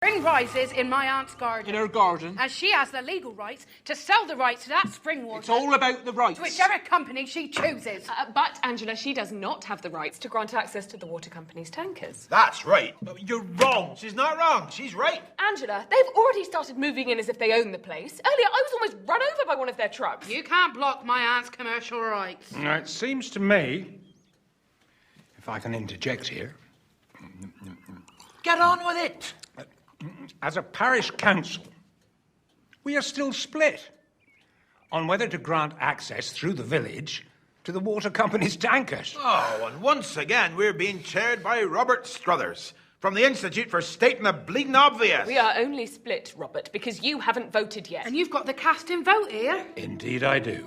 Spring rises in my aunt's garden. In her garden? And she has the legal rights to sell the rights to that spring water. It's all about the rights. To whichever company she chooses. But, Angela, she does not have the rights to grant access to the water company's tankers. That's right. You're wrong. She's not wrong. She's right. Angela, they've already started moving in as if they own the place. Earlier, I was almost run over by one of their trucks. You can't block my aunt's commercial rights. Now, it seems to me, if I can interject here... Get on with it. As a parish council, we are still split on whether to grant access through the village to the water company's tankers. Oh, and once again, we're being chaired by Robert Struthers from the Institute for Stating the Bleeding Obvious. We are only split, Robert, because you haven't voted yet. And you've got the casting vote here. Indeed I do.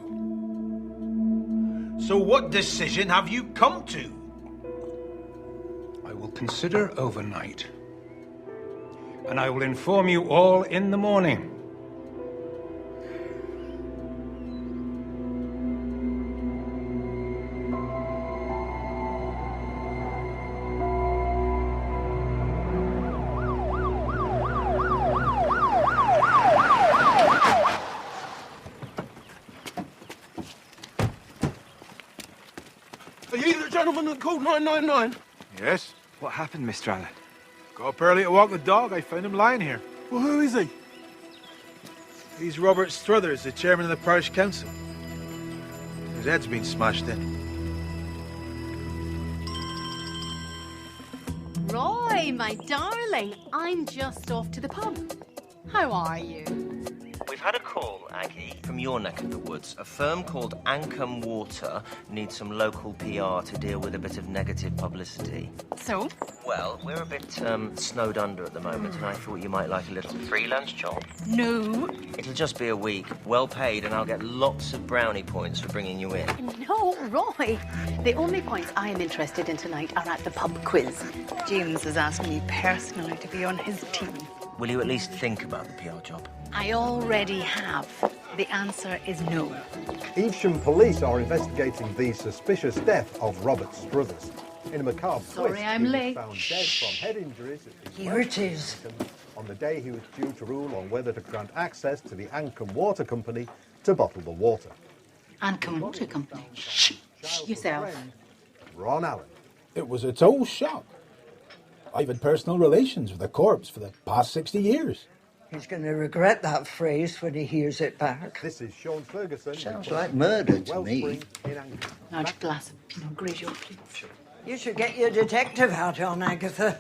So what decision have you come to? I will consider overnight. And I will inform you all in the morning. Are you the gentleman that called 999? Yes. What happened, Mr. Allen? Got up early to walk the dog. I found him lying here. Well, who is he? He's Robert Struthers, the chairman of the parish council. His head's been smashed in. Roy, my darling, I'm just off to the pub. How are you? We've had a call, Aggie, from your neck of the woods. A firm called Ancum Water needs some local PR to deal with a bit of negative publicity. So? Well, we're a bit snowed under at the moment, and I thought you might like a little freelance job. No. It'll just be a week, well paid, and I'll get lots of brownie points for bringing you in. No, Roy. The only points I am interested in tonight are at the pub quiz. James has asked me personally to be on his team. Will you at least think about the PR job? I already have. The answer is no. Evesham police are investigating the suspicious death of Robert Struthers. In a macabre Sorry, twist, I'm he was late. found dead from head injuries at the Here it is. on the day he was due to rule on whether to grant access to the Ancum Water Company to bottle the water. Ancum Water Company. Shh. Yourself. Ron Allen. It was a total shock. I've had personal relations with the corpse for the past 60 years. He's going to regret that phrase when he hears it back. This is Sean Ferguson. Sounds like murder to me. Wellspring in Ancum. Large glass of Pinot Grigio, please. You should get your detective hat on, Agatha.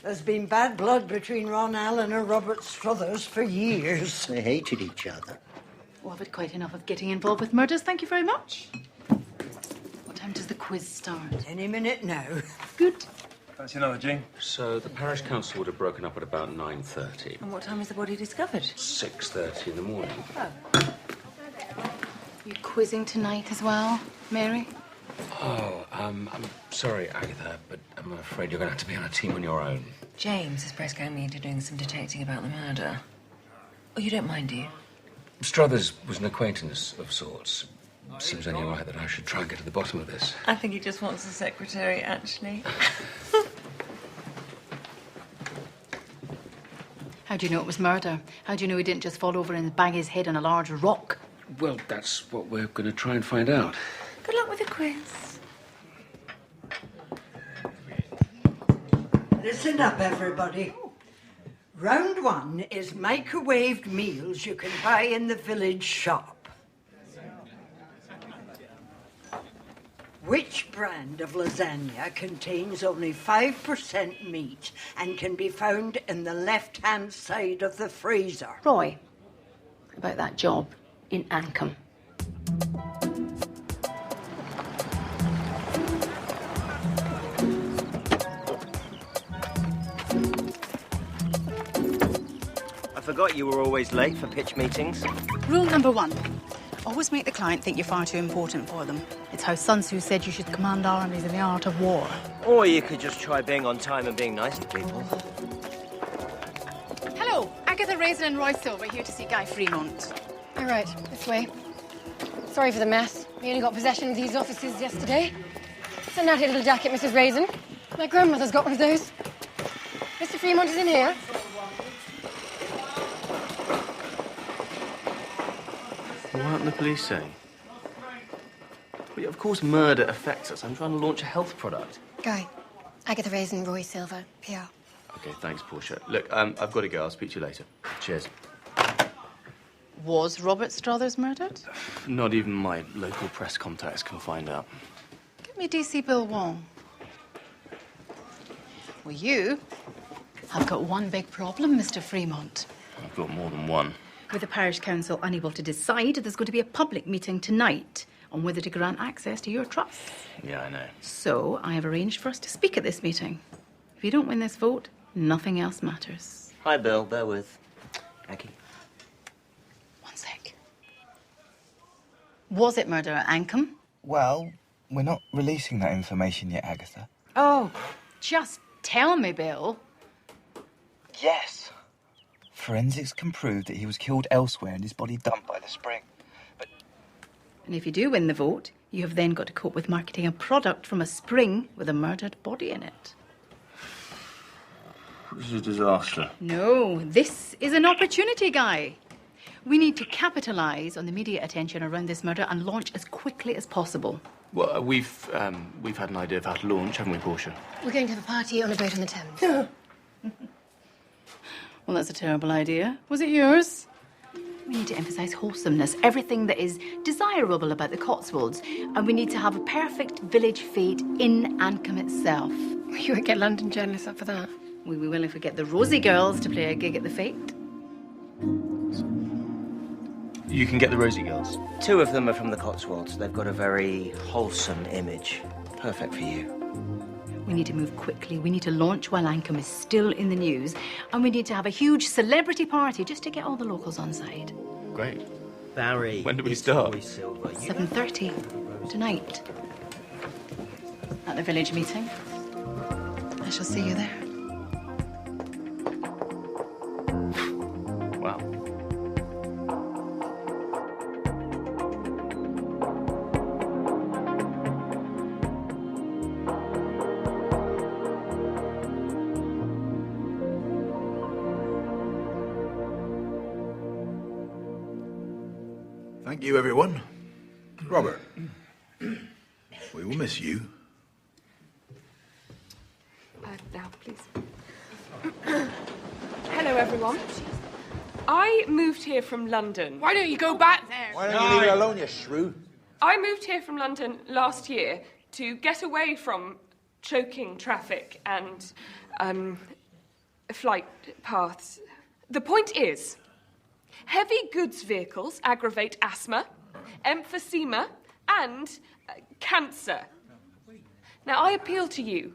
There's been bad blood between Ron Allen and Robert Struthers for years. They hated each other. Oh, I've had quite enough of getting involved with murders. Thank you very much. What time does the quiz start? Any minute now. Good. Fancy another, Jean? So the parish council would have broken up at about 9:30. And what time was the body discovered? 6:30 in the morning. You quizzing tonight as well, Mary? Oh, I'm sorry, Agatha, but I'm afraid you're going to have to be on a team on your own. James has pressed me into doing some detecting about the murder. Oh, you don't mind, do you? Struthers was an acquaintance of sorts. Seems only right that I should try and get to the bottom of this. I think he just wants a secretary, actually. How do you know it was murder? How do you know he didn't just fall over and bang his head on a large rock? Well, that's what we're going to try and find out. Good luck with the quiz. Listen up, everybody. Round one is microwaved meals you can buy in the village shop. Which brand of lasagna contains only 5% meat and can be found in the left-hand side of the freezer? Roy, about that job in Ancum. I forgot you were always late for pitch meetings. Rule number one. Always make the client think you're far too important for them. It's how Sun Tzu said you should command armies in the art of war. Or you could just try being on time and being nice to people. Hello, Agatha Raisin and Roy Silver here to see Guy Fremont. All right, this way. Sorry for the mess. We only got possession of these offices yesterday. It's a natty little jacket, Mrs. Raisin. My grandmother's got one of those. Mr. Fremont is in here. What did the police say? Well, yeah, of course murder affects us. I'm trying to launch a health product. Guy, Agatha Raisin, Roy Silver, PR. Okay, thanks, Portia. Look, I've got to go. I'll speak to you later. Cheers. Was Robert Struthers murdered? Not even my local press contacts can find out. Give me DC Bill Wong. Well, you have got one big problem, Mr. Fremont. I've got more than one. With the parish council unable to decide, there's going to be a public meeting tonight on whether to grant access to your trust. Yeah, I know. So I have arranged for us to speak at this meeting. If you don't win this vote, nothing else matters. Hi, Bill. Bear with. Aggie. One sec. Was it murder at Ancombe? Well, we're not releasing that information yet, Agatha. Oh, just tell me, Bill. Yes. Forensics can prove that he was killed elsewhere and his body dumped by the spring. And if you do win the vote, you have then got to cope with marketing a product from a spring with a murdered body in it. This is a disaster. No, this is an opportunity, Guy. We need to capitalise on the media attention around this murder and launch as quickly as possible. Well, we've had an idea of how to launch, haven't we, Portia? We're going to have a party on a boat on the Thames. Well, that's a terrible idea. Was it yours? We need to emphasise wholesomeness, everything that is desirable about the Cotswolds, and we need to have a perfect village fete in Ancombe itself. You would get London journalists up for that. We will if we get the Rosie girls to play a gig at the fete. You can get the Rosie girls. 2 of them are from the Cotswolds. They've got a very wholesome image. Perfect for you. We need to move quickly. We need to launch while Ancombe is still in the news. And we need to have a huge celebrity party just to get all the locals on side. Great. Barry. When do we start? 7:30 tonight. At the village meeting. I shall see you there. Wow. Thank you, everyone. Robert, we will miss you. Now, please. Hello, everyone. I moved here from London. Why don't you go back there? Why don't you leave it alone, you shrew? I moved here from London last year to get away from choking traffic and flight paths. The point is, heavy goods vehicles aggravate asthma, emphysema, and cancer. Now, I appeal to you,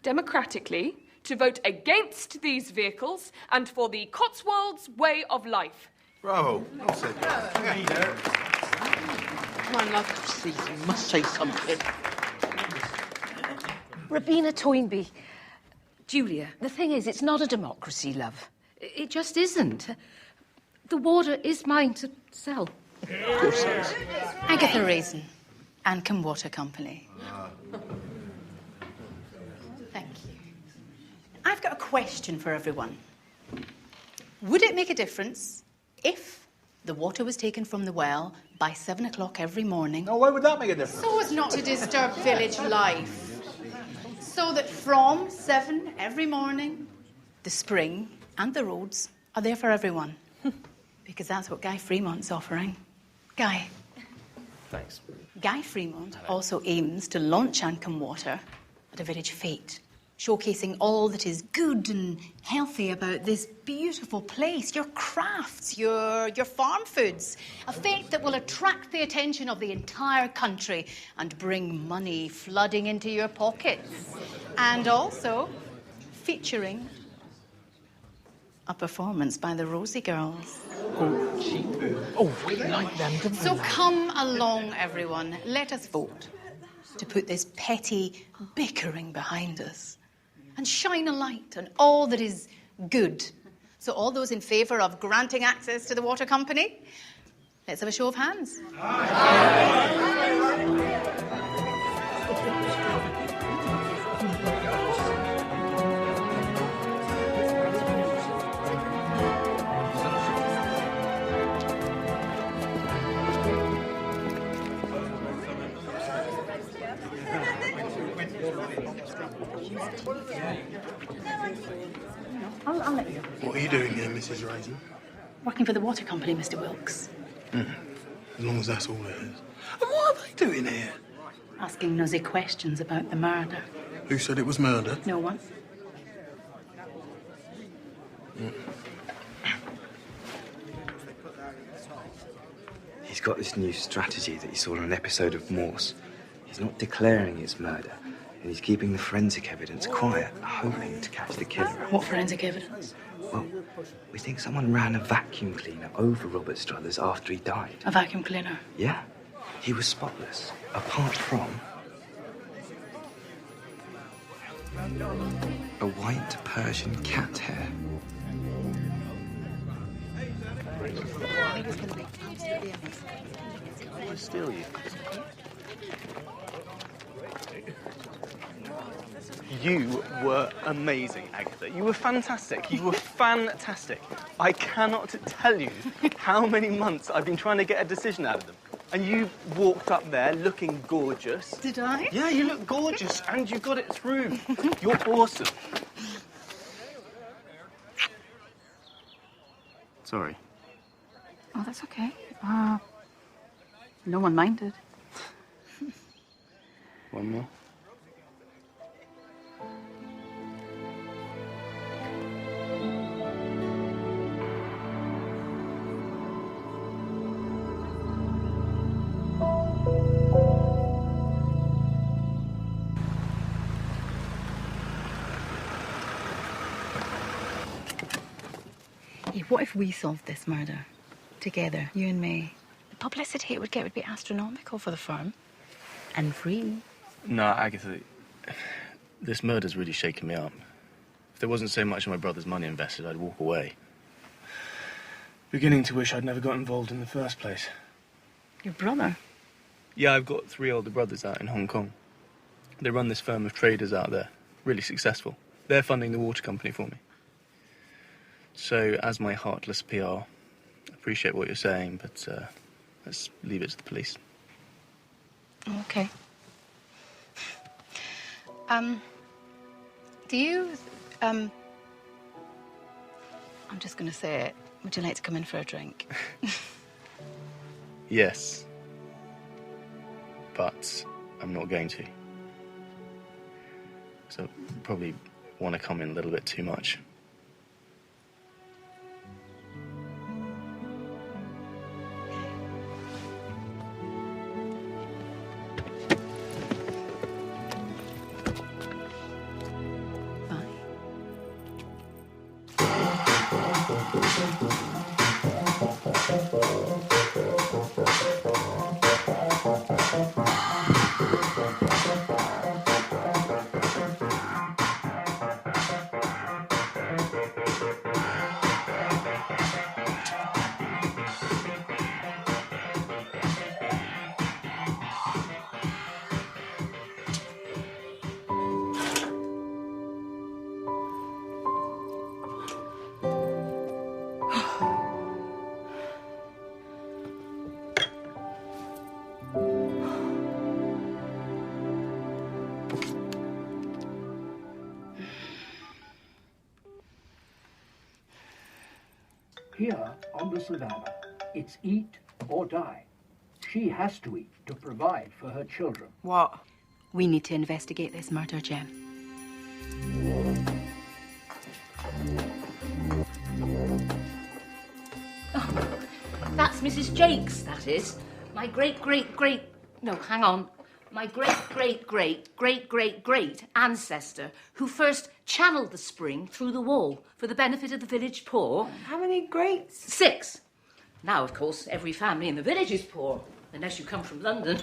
democratically, to vote against these vehicles and for the Cotswolds way of life. Bravo. Well said. Come on, love. Please, you must say something. Rabina Toynbee. Julia, the thing is, it's not a democracy, love. It just isn't. The water is mine to sell. Of course it is. Agatha Raisin, Ancombe Water Company. Thank you. I've got a question for everyone. Would it make a difference if the water was taken from the well by 7 o'clock every morning? No, why would that make a difference? So as not to disturb village life. So that from 7 every morning, the spring and the roads are there for everyone. Because that's what Guy Fremont's offering. Guy. Thanks. Guy Fremont also aims to launch Ancombe Water at a village fete, showcasing all that is good and healthy about this beautiful place, your crafts, your farm foods. A fete that will attract the attention of the entire country and bring money flooding into your pockets. And also featuring a performance by the Rosie Girls. Oh, we like them, don't we? So come along, everyone. Let us vote to put this petty bickering behind us and shine a light on all that is good. So all those in favour of granting access to the water company, let's have a show of hands. What are you doing here, Mrs. Raisin? Working for the water company, Mr. Wilkes. As long as that's all it is. And what are they doing here? Asking nosy questions about the murder. Who said it was murder? No one. He's got this new strategy that he saw on an episode of Morse. He's not declaring it's murder, and he's keeping the forensic evidence quiet, hoping to catch the killer. What forensic evidence? Well, we think someone ran a vacuum cleaner over Robert Struthers after he died. A vacuum cleaner? Yeah. He was spotless, apart from a white Persian cat hair. I'll steal you. You were amazing, Agatha. You were fantastic. You were fantastic. I cannot tell you how many months I've been trying to get a decision out of them. And you walked up there looking gorgeous. Did I? Yeah, you look gorgeous, and you got it through. You're awesome. Sorry. Oh, that's okay. No one minded. One more. Hey, what if we solved this murder? Together, you and me. The publicity it would get would be astronomical for the firm. And free. No, Agatha, this murder's really shaken me up. If there wasn't so much of my brother's money invested, I'd walk away. Beginning to wish I'd never got involved in the first place. Your brother? Yeah, I've got 3 older brothers out in Hong Kong. They run this firm of traders out there, really successful. They're funding the water company for me. So, as my heartless PR, I appreciate what you're saying, but let's leave it to the police. Okay. Do you, I'm just going to say it. Would you like to come in for a drink? Yes. But I'm not going to. So, probably want to come in a little bit too much. Here on the Savannah, it's eat or die. She has to eat to provide for her children. What? We need to investigate this murder, Jem. Oh, that's Mrs. Jakes, that is. My great-great-great... No, hang on. My great-great-great-great-great-great ancestor who first channeled the spring through the wall for the benefit of the village poor. How many greats? 6. Now, of course, every family in the village is poor, unless you come from London.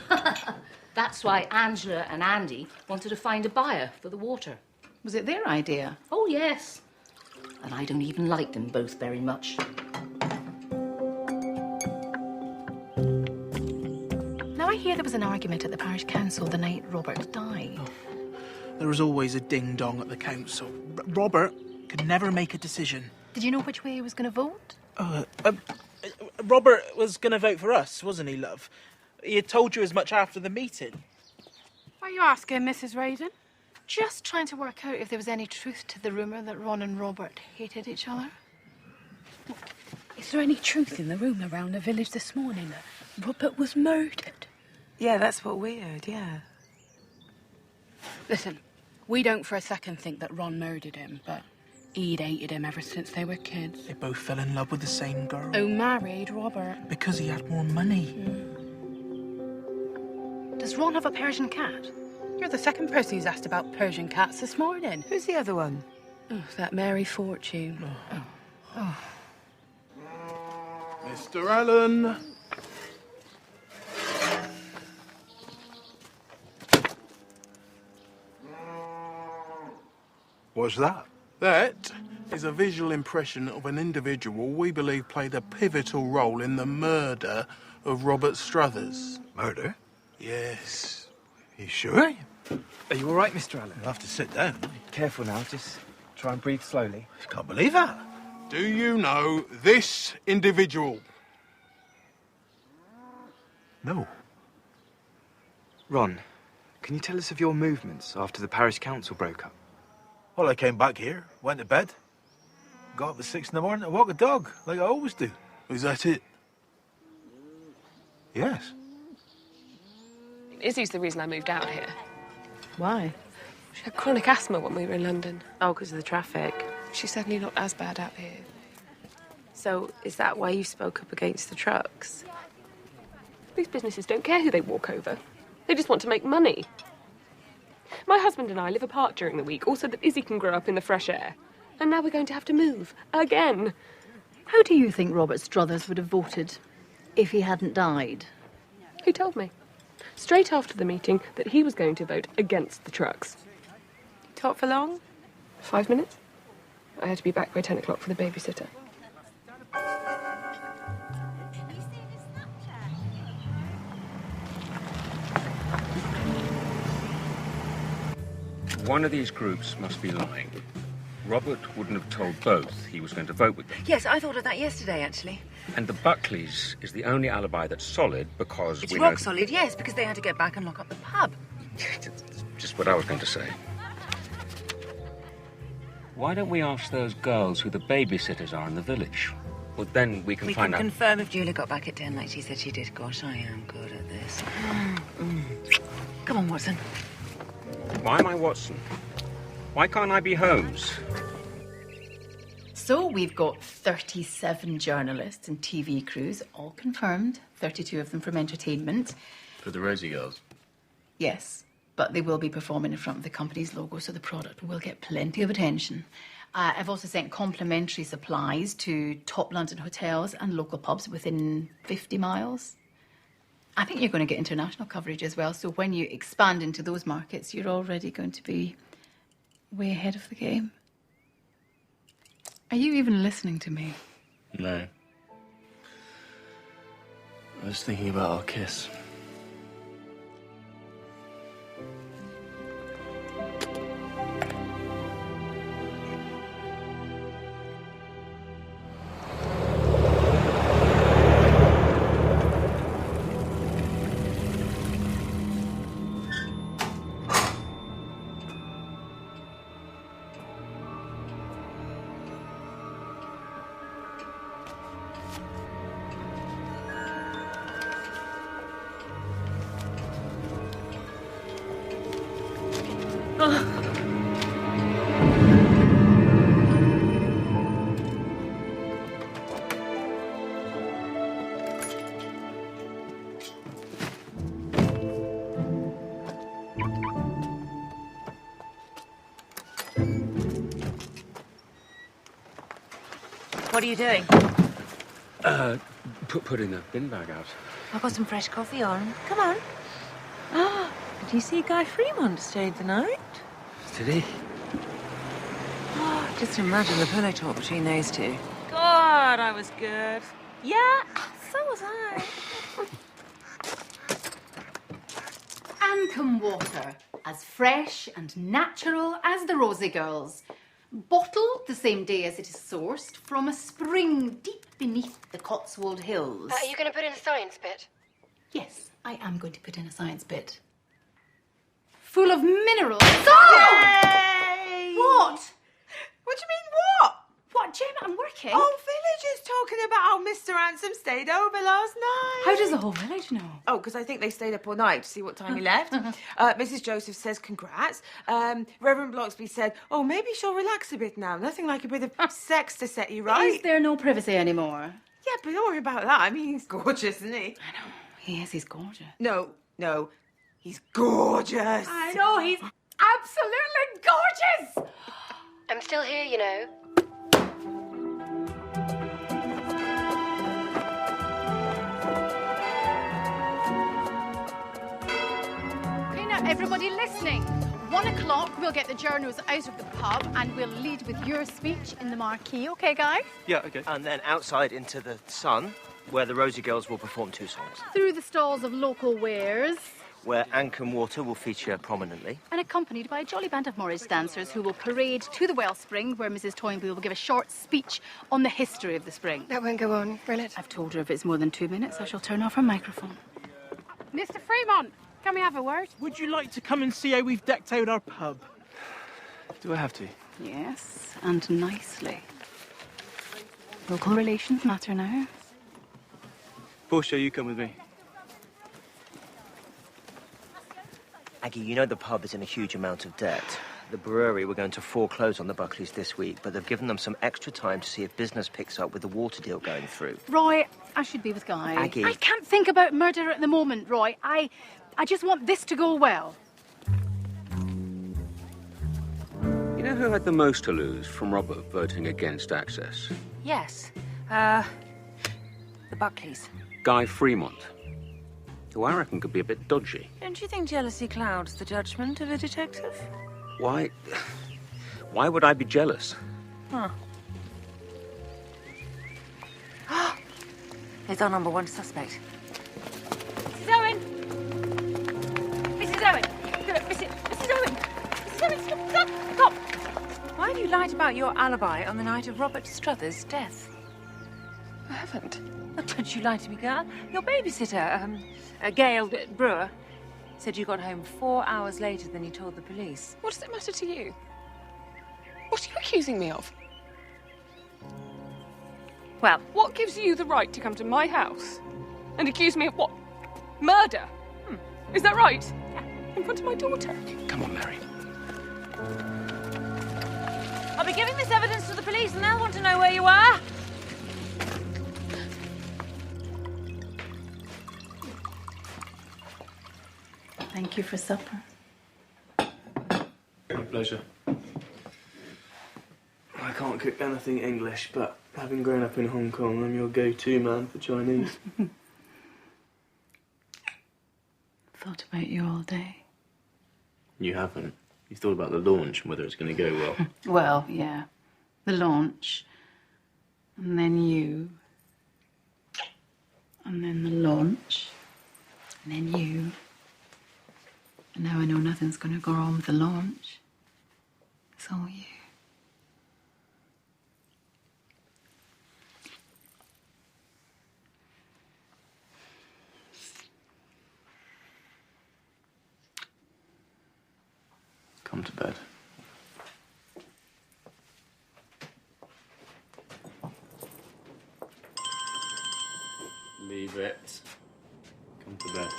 That's why Angela and Andy wanted to find a buyer for the water. Was it their idea? Oh, yes. And I don't even like them both very much. Now, I hear there was an argument at the parish council the night Robert died. There was always a ding-dong at the council. Robert could never make a decision. Did you know which way he was going to vote? Robert was going to vote for us, wasn't he, love? He had told you as much after the meeting. Why are you asking, Mrs. Raisin? just trying to work out if there was any truth to the rumour that Ron and Robert hated each other. Is there any truth in the rumour around the village this morning that Robert was murdered? Yeah, that's what we heard, yeah. Listen, we don't for a second think that Ron murdered him, but he'd hated him ever since they were kids. They both fell in love with the same girl. Who married Robert. Because he had more money. Does Ron have a Persian cat? You're the second person who's asked about Persian cats this morning. Who's the other one? Oh, that Mary Fortune. Oh. Mr. Allen. What's that? That is a visual impression of an individual we believe played a pivotal role in the murder of Robert Struthers. Murder? Yes. You sure? Are you all right, Mr. Allen? You'll have to sit down. Careful now, just try and breathe slowly. I can't believe that. Do you know this individual? No. Ron, can you tell us of your movements after the parish council broke up? Well, I came back here, went to bed, got up at 6 in the morning to walk a dog, like I always do. Is that it? Yes. Izzy's the reason I moved out here. Why? She had chronic asthma when we were in London. Oh, because of the traffic. She's certainly not as bad out here. So, is that why you spoke up against the trucks? These businesses don't care who they walk over. They just want to make money. My husband and I live apart during the week, also that Izzy can grow up in the fresh air. And now we're going to have to move. Again. How do you think Robert Struthers would have voted if he hadn't died? He told me, straight after the meeting, that he was going to vote against the trucks. Talk for long? 5 minutes. I had to be back by 10 o'clock for the babysitter. One of these groups must be lying. Robert wouldn't have told both he was going to vote with them. Yes, I thought of that yesterday, actually. And the Buckleys is the only alibi that's solid because It's we rock know... solid, yes, because they had to get back and lock up the pub. Just what I was going to say. Why don't we ask those girls who the babysitters are in the village? Well, then we can find out... We can confirm if Julia got back at 10 like she said she did. Gosh, I am good at this. Come on, Watson. Why am I Watson? Why can't I be Holmes? So we've got 37 journalists and TV crews, all confirmed, 32 of them from entertainment. For the Rosie Girls? Yes, but they will be performing in front of the company's logo, so the product will get plenty of attention. I've also sent complimentary supplies to top London hotels and local pubs within 50 miles. I think you're going to get international coverage as well, so when you expand into those markets, you're already going to be way ahead of the game. Are you even listening to me? No. I was thinking about our kiss. What are you doing? Putting the bin bag out. I've got some fresh coffee on. Come on. Ah, did you see Guy Fremont stayed the night? Did he? Oh, just imagine the pillow talk between those two. God, I was good. Yeah, so was I. Ancombe water, as fresh and natural as the Rosie Girls. Bottled the same day as it is sourced from a spring deep beneath the Cotswold Hills. Are you going to put in a science bit? Yes, I am going to put in a science bit. full of minerals. Yay! What? What do you mean, what? What, Jim? I'm working. Oh, villagers talking about how Mr. Ransom stayed over last night. How does the whole village know? Oh, because I think they stayed up all night to see what time he left. Mrs. Joseph says congrats. Reverend Bloxby said, oh, maybe she'll relax a bit now. Nothing like a bit of sex to set you right. Is there no privacy anymore? Yeah, but don't worry about that. I mean, he's gorgeous, isn't he? I know. He is. He's gorgeous. No. He's gorgeous. I know. He's absolutely gorgeous. I'm still here, you know. Okay, now everybody listening. 1 o'clock, we'll get the journos out of the pub and we'll lead with your speech in the marquee. Okay, guys? Yeah, okay. And then outside into the sun, where the Rosie Girls will perform 2 songs. Through the stalls of local wares. Where Ancombe Water will feature prominently. And accompanied by a jolly band of Morris dancers who will parade to the Wellspring, where Mrs. Toynbee will give a short speech on the history of the spring. That won't go on, will it? I've told her if it's more than 2 minutes, I shall turn off her microphone. Mr. Fremont, can we have a word? Would you like to come and see how we've decked out our pub? Do I have to? Yes, and nicely. Local relations matter now. Portia, you come with me. Aggie, you know the pub is in a huge amount of debt. The brewery were going to foreclose on the Buckleys this week, but they've given them some extra time to see if business picks up with the water deal going through. Roy, I should be with Guy. Aggie. I can't think about murder at the moment, Roy. I just want this to go well. You know who had the most to lose from Robert voting against access? Yes. The Buckleys. Guy Fremont, who I reckon could be a bit dodgy. Don't you think jealousy clouds the judgment of a detective? Why would I be jealous? Huh. There's our number 1 suspect. Mrs. Owen! Mrs. Owen! Mrs. Owen! Mrs. Owen, stop! Why have you lied about your alibi on the night of Robert Struthers' death? I haven't. Oh, don't you lie to me, girl. Your babysitter, Gail Brewer, said you got home 4 hours later than you told the police. What does it matter to you? What are you accusing me of? Well, What gives you the right to come to my house and accuse me of what? Murder? Is that right? Yeah. In front of my daughter? Come on, Mary. I'll be giving this evidence to the police and they'll want to know where you are. Thank you for supper. My pleasure. I can't cook anything English, but having grown up in Hong Kong, I'm your go-to man for Chinese. Thought about you all day. You haven't. You've thought about the launch and whether it's going to go well. Well, yeah. The launch. And then you. And then the launch. And then you. And now I know nothing's going to go wrong with the launch. It's all you. Come to bed. Leave it. Come to bed.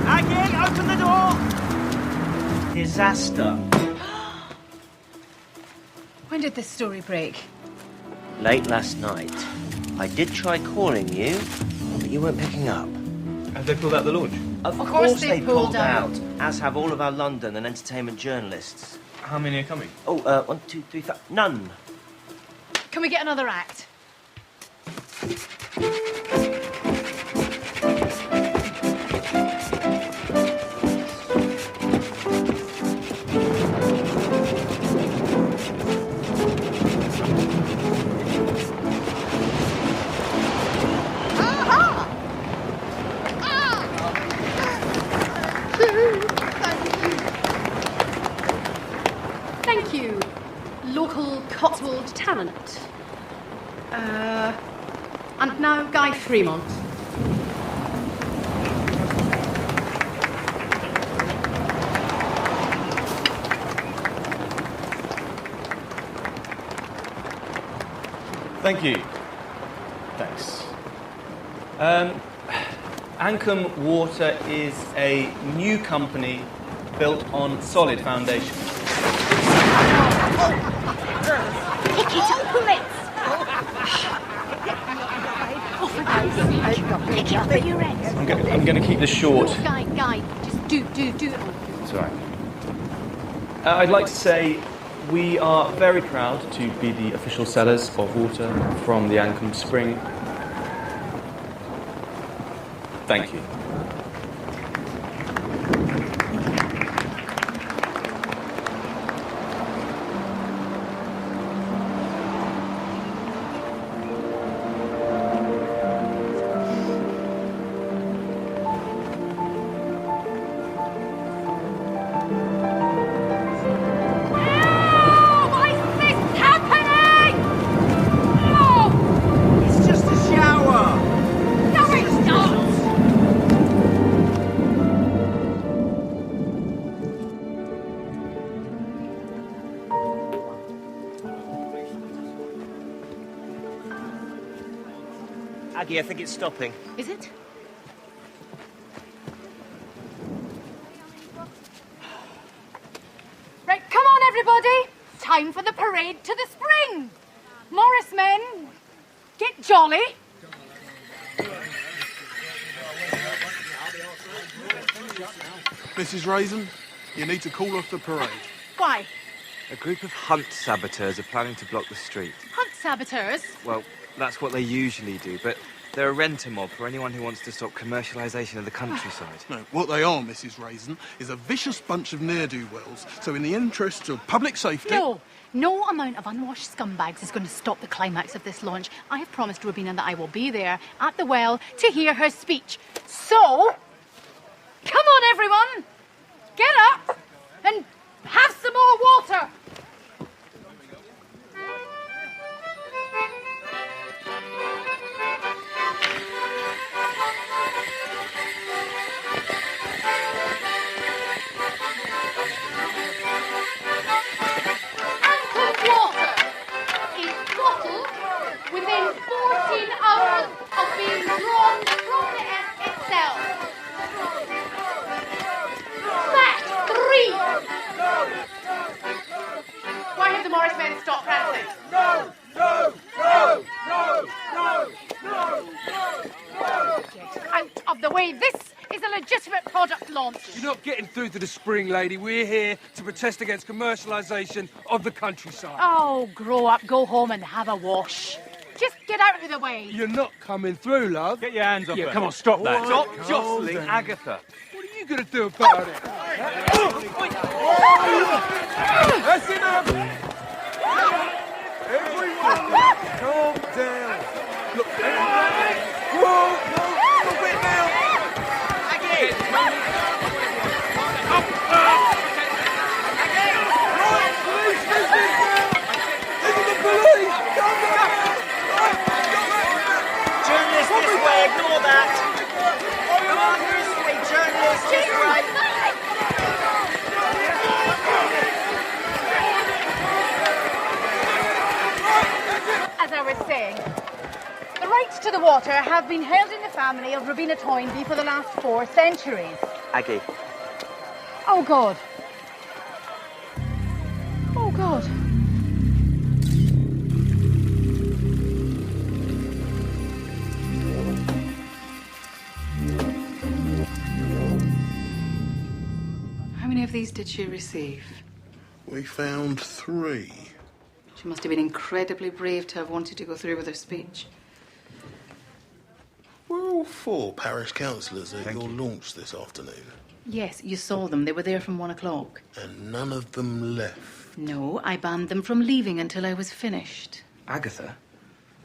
Aggie, open the door! Disaster. When did this story break? Late last night. I did try calling you, but you weren't picking up. Have they pulled out the launch? Of course course they they pulled pulled out, as have all of our London and entertainment journalists. How many are coming? Oh, 1, 2, 3, 4, none. Can we get another act? Thank you. talent. And now Guy Fremont. Thank you. Thanks. Ancum Water is a new company built on solid foundations. Pick it up, let's. Pick it up at your end. I'm going to keep this short. Guy, just do. It's all right. I'd like to say we are very proud to be the official sellers of water from the Ancum Spring. Thank you. It's just a shower. No, it's not! Aggie, I think it's stopping. Is it? Right, come on, everybody. Time for the parade to the spring. Morris men, get jolly. Mrs. Raisin, you need to call off the parade. Why? A group of hunt saboteurs are planning to block the street. Hunt saboteurs? Well, that's what they usually do, but they're a renter mob for anyone who wants to stop commercialisation of the countryside. No, what they are, Mrs. Raisin, is a vicious bunch of ne'er-do-wells. So in the interests of public safety... No amount of unwashed scumbags is going to stop the climax of this launch. I have promised Rowena that I will be there at the well to hear her speech. So, come on, everyone. Get up and have some more water. Within 14 hours of being drawn from the earth itself. Fact 3. Why have the Morris men stopped prancing? No! Get out of the way. This is a legitimate product launch. You're not getting through to the spring, lady. We're here to protest against commercialisation of the countryside. Oh, grow up, go home and have a wash. Just get out of the way. You're not coming through, love. Get your hands off her. Come on, stop that. Stop jostling Agatha. What are you going to do about it? That's enough! Everyone, calm down. Look, whoa, stop it now. Aggie! Journalist this way, ignore that. Come on, this way, journalist this way. As I was saying, the rights to the water have been held in the family of Rowena Toynbee for the last 4 centuries. Aggie. Oh, God. Oh, God. How many of these did she receive? We found 3. She must have been incredibly brave to have wanted to go through with her speech. We're all 4 parish councillors at your launch this afternoon. Yes, you saw them. They were there from 1 o'clock. And none of them left. No, I banned them from leaving until I was finished. Agatha,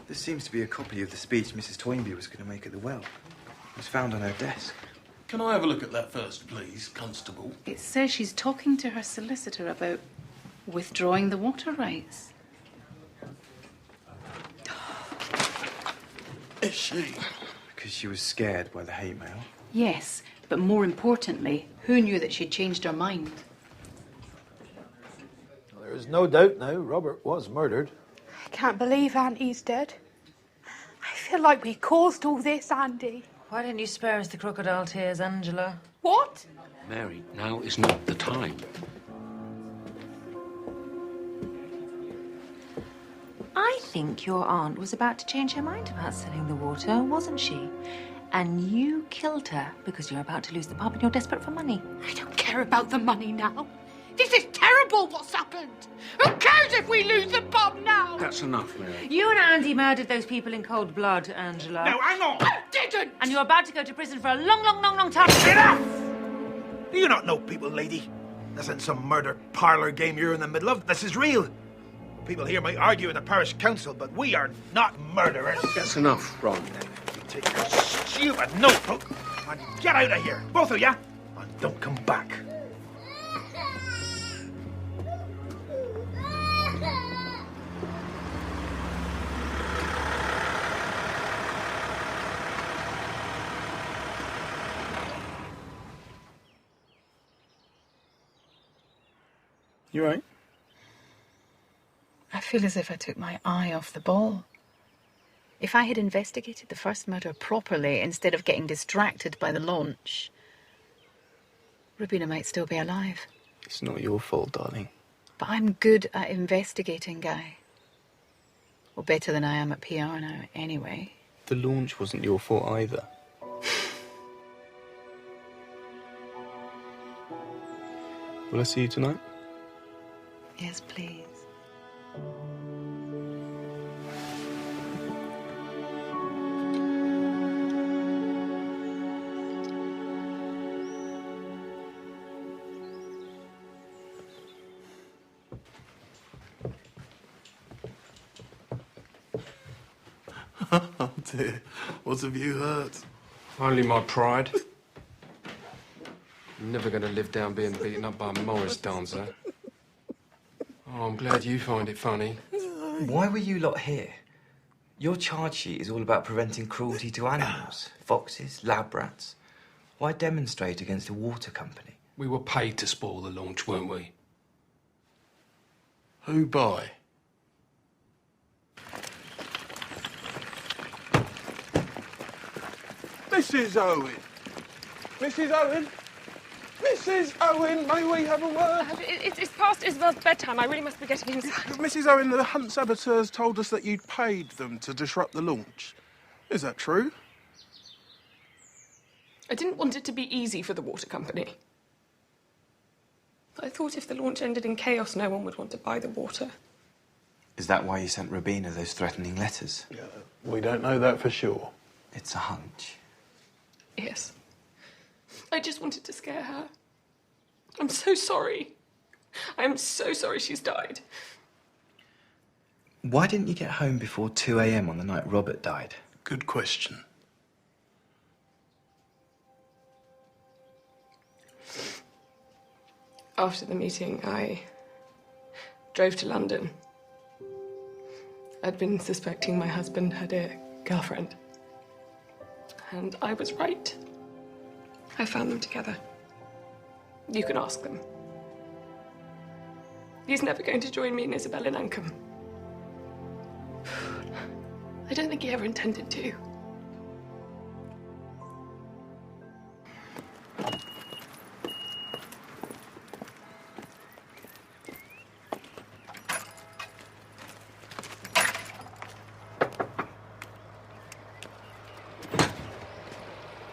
this seems to be a copy of the speech Mrs. Toynbee was going to make at the well. It was found on her desk. Can I have a look at that first, please, Constable? It says she's talking to her solicitor about withdrawing the water rights. is she? Because she was scared by the hate mail. Yes, but more importantly, who knew that she'd changed her mind? There is no doubt now Robert was murdered. I can't believe Auntie's dead. I feel like we caused all this, Andy. Why didn't you spare us the crocodile tears, Angela? What? Mary, now is not the time. I think your aunt was about to change her mind about selling the water, wasn't she? And you killed her because you're about to lose the pub and you're desperate for money. I don't care about the money now. This is terrible what's happened. Who cares if we lose the pub now? That's enough, Mary. You and Andy murdered those people in cold blood, Angela. Now, hang on! I didn't! And you're about to go to prison for a long, long, long, long time. Enough! Do you not know people, lady? This isn't some murder parlour game you're in the middle of. This is real. People here might argue in the parish council, but we are not murderers. That's enough, Ron. You take your stupid notebook and get out of here, both of you, and don't come back. You right? I feel as if I took my eye off the ball. If I had investigated the first murder properly instead of getting distracted by the launch, Rubina might still be alive. It's not your fault, darling. But I'm good at investigating, Guy. Well, better than I am at PR now, anyway. The launch wasn't your fault either. Will I see you tonight? Yes, please. Oh dear, what have you heard? Only my pride. I'm never going to live down being beaten up by a Morris dancer. Oh, I'm glad you find it funny. Why were you lot here? Your charge sheet is all about preventing cruelty to animals. Foxes, lab rats. Why demonstrate against a water company? We were paid to spoil the launch, weren't we? Who by? Mrs. Owen! Mrs. Owen! Mrs. Owen, may we have a word? It's past Isabel's bedtime. I really must be getting inside. Mrs. Owen, the Hunt saboteurs told us that you'd paid them to disrupt the launch. Is that true? I didn't want it to be easy for the water company. I thought if the launch ended in chaos, no one would want to buy the water. Is that why you sent Rubina those threatening letters? Yeah, we don't know that for sure. It's a hunch. Yes. I just wanted to scare her. I'm so sorry. I am so sorry she's died. Why didn't you get home before 2 a.m. on the night Robert died? Good question. After the meeting, I drove to London. I'd been suspecting my husband had a girlfriend. And I was right. I found them together. You can ask them. He's never going to join me and Isabel in Ancombe. I don't think he ever intended to.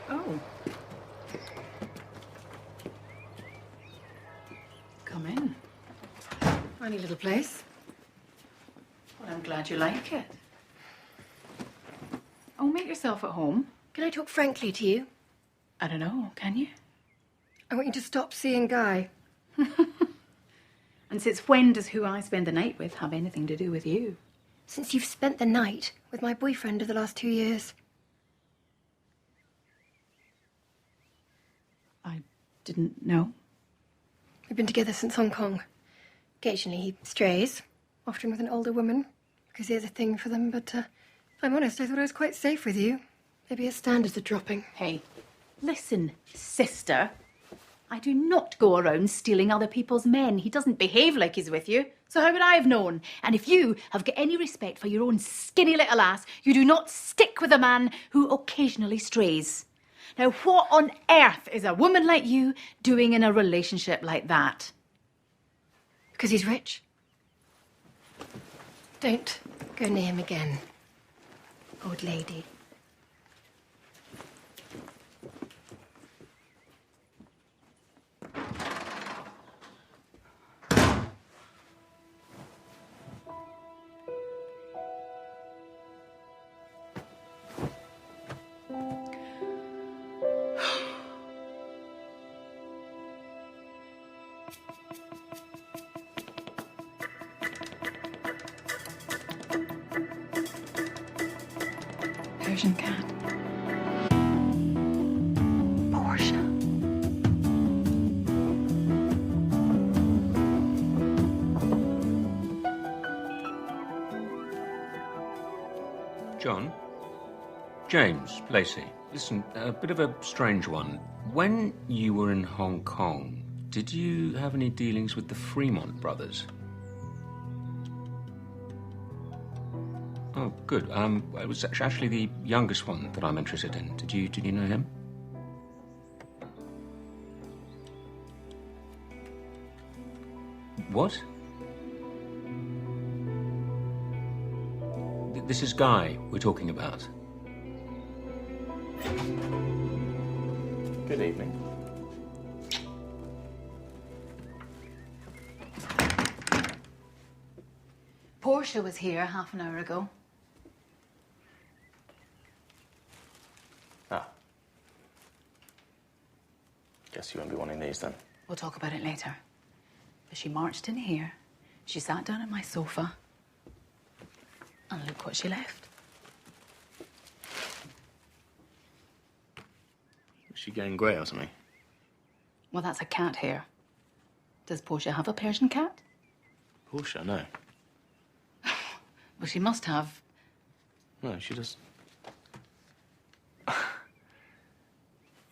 Oh. Come in. Funny little place. Well, I'm glad you like it. Oh, make yourself at home. Can I talk frankly to you? I don't know, can you? I want you to stop seeing Guy. And since when does who I spend the night with have anything to do with you? Since you've spent the night with my boyfriend of the last 2 years. I didn't know. We've been together since Hong Kong. Occasionally he strays, often with an older woman, because he has a thing for them, but I'm honest, I thought I was quite safe with you. Maybe his standards are dropping. Hey, listen, sister. I do not go around stealing other people's men. He doesn't behave like he's with you. So how would I have known? And if you have got any respect for your own skinny little ass, you do not stick with a man who occasionally strays. Now, what on earth is a woman like you doing in a relationship like that? Because he's rich. Don't go near him again, old lady. Persian cat. Portia. John? James Lacey. Listen, a bit of a strange one. When you were in Hong Kong, did you have any dealings with the Fremont brothers? Oh, good. It was actually the youngest one that I'm interested in. Did you know him? What? This is Guy we're talking about. Good evening. Portia was here half an hour ago. Ah. Guess you won't be wanting these then. We'll talk about it later. But she marched in here, she sat down on my sofa, and look what she left. Is she going grey or something? Well, that's a cat hair. Does Portia have a Persian cat? Portia, no. Well, she must have. No, she does.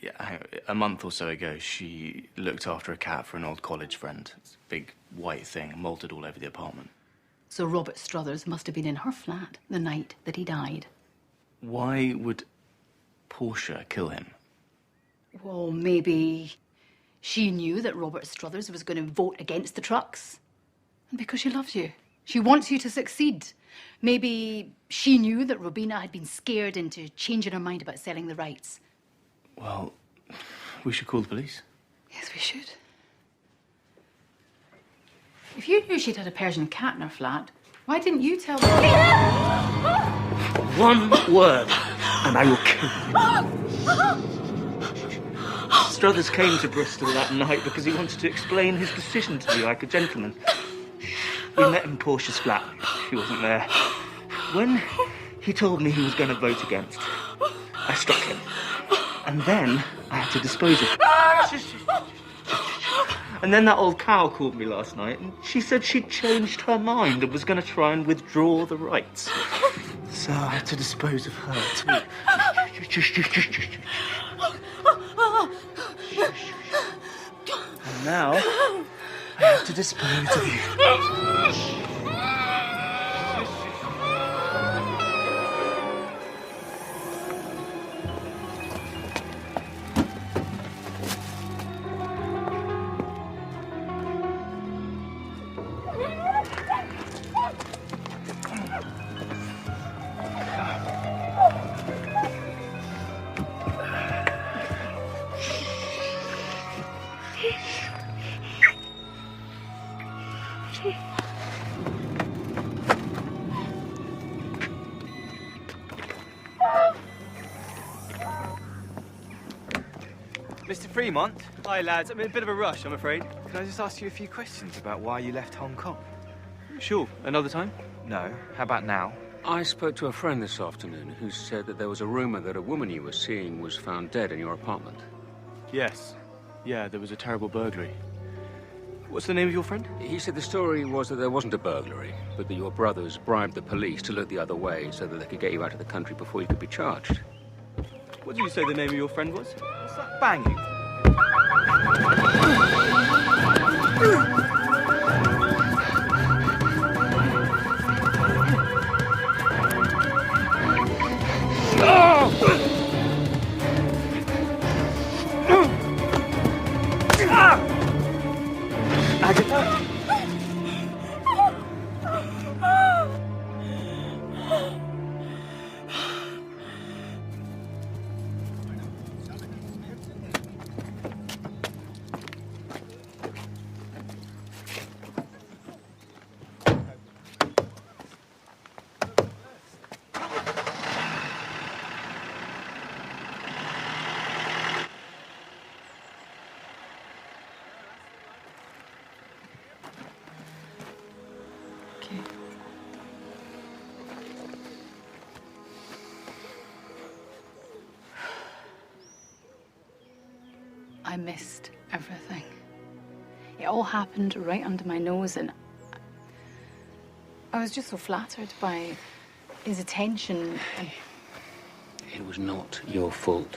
Yeah, a month or so ago, she looked after a cat for an old college friend. It's a big white thing, molted all over the apartment. So Robert Struthers must have been in her flat the night that he died. Why would Portia kill him? Well, maybe she knew that Robert Struthers was going to vote against the trucks. And because she loves you. She wants you to succeed. Maybe she knew that Robina had been scared into changing her mind about selling the rights. Well, we should call the police. Yes, we should. If you knew she'd had a Persian cat in her flat, why didn't you tell them? One word, and I will kill you. Struthers came to Bristol that night because he wanted to explain his decision to me like a gentleman. We met in Portia's flat. She wasn't there. When he told me he was going to vote against, I struck him. And then I had to dispose of him. And then that old cow called me last night, and she said she'd changed her mind and was going to try and withdraw the rights. So I had to dispose of her, too. And now, I have to dispose of you. Mr. Fremont? Hi, lads. I'm in a bit of a rush, I'm afraid. Can I just ask you a few questions about why you left Hong Kong? Sure. Another time? No. How about now? I spoke to a friend this afternoon who said that there was a rumour that a woman you were seeing was found dead in your apartment. Yes. Yeah, there was a terrible burglary. What's the name of your friend? He said the story was that there wasn't a burglary, but that your brothers bribed the police to look the other way so that they could get you out of the country before you could be charged. What did you say the name of your friend was? What's that banging? I missed everything. It all happened right under my nose, and I was just so flattered by his attention. And It was not your fault.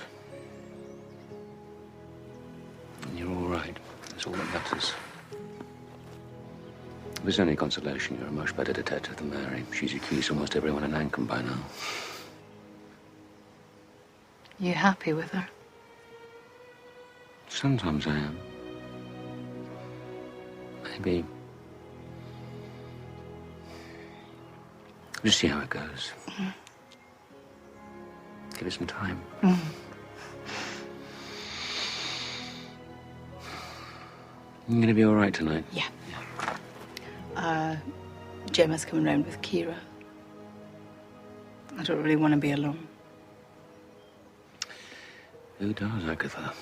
And you're all right. That's all that matters. If there's any consolation, you're a much better detective than Mary. She's accused almost everyone in Ancon by now. you happy with her? Sometimes I am. Maybe. Just see how it goes. Mm. Give it some time. Mm. You're gonna be all right tonight. Yeah. Gemma's coming round with Kira. I don't really want to be alone. Who does, Agatha?